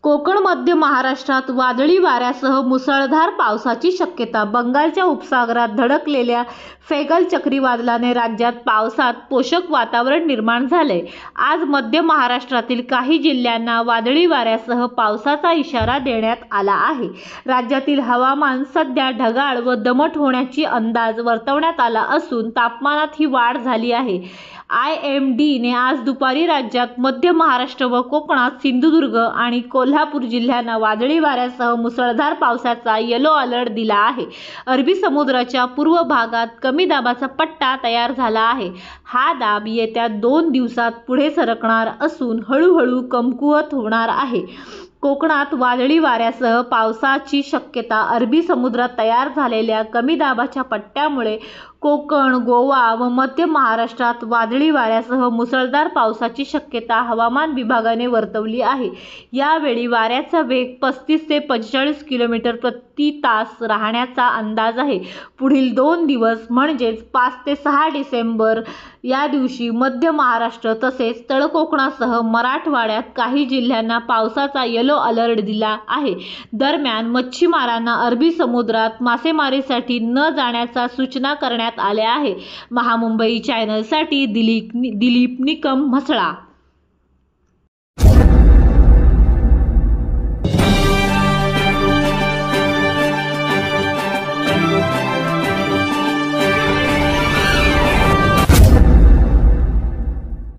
कोकण मध्य महाराष्ट्रात वादळी वाऱ्यासह मुसळधार पावसाची शक्यता। बंगालच्या उपसागरात धडकलेल्या फेगल चक्रीवादळाने राज्यात पावसात पोषक वातावरण निर्माण झाले। आज मध्य महाराष्ट्रातील काही जिल्ह्यांना वादळी वाऱ्यासह पावसाचा इशारा देण्यात आला आहे। राज्यातील हवामान सध्या ढगाळ व दमट होण्याची अंदाज वर्तवण्यात आला असून तापमानात ही वाढ झाली आहे। IMD ने आज दुपारी राज्यात मध्य महाराष्ट्र व कोकणात सिंधुदुर्ग आणि कोल्हापूर जिल्ह्यांना वादळी वाऱ्यासह मुसळधार पावसाचा येलो अलर्ट दिला आहे। अरबी समुद्राच्या पूर्व भागात कमी दाबाचा पट्टा तयार झाला आहे। हा दाब येत्या 2 दिवसात पुढे सरकणार असून हळूहळू कमकुवत होणार आहे। कोकणात वादळी वाऱ्यासह पावसाची शक्यता। अरबी समुद्रात तयार झालेल्या कमी दाबाच्या पट्ट्यामुळे कोकण, गोवा व मध्य महाराष्ट्रात वादळी वाऱ्यासह मुसळधार पावसाची शक्यता हवामान विभागाने वर्तवली आहे। यावेळी वाऱ्याचा वेग 35 ते 45 किलोमीटर प्रति तास राहण्याचा अंदाज आहे। पुढील 2 दिवस म्हणजेच 5 ते 6 डिसेंबर या दिवशी मध्य महाराष्ट्र तसेच तळकोकणासह मराठवाड्यात काही जिल्ह्यांना पावसाचा येलो अलर्ट दिला आहे। दरम्यान मच्छीमारांना अरबी समुद्रात मासेमारीसाठी न जाण्याचा सूचना करण्यात आल्या आहे। महामुंबई चॅनलसाठी दिलीप निकम, म्हसळा।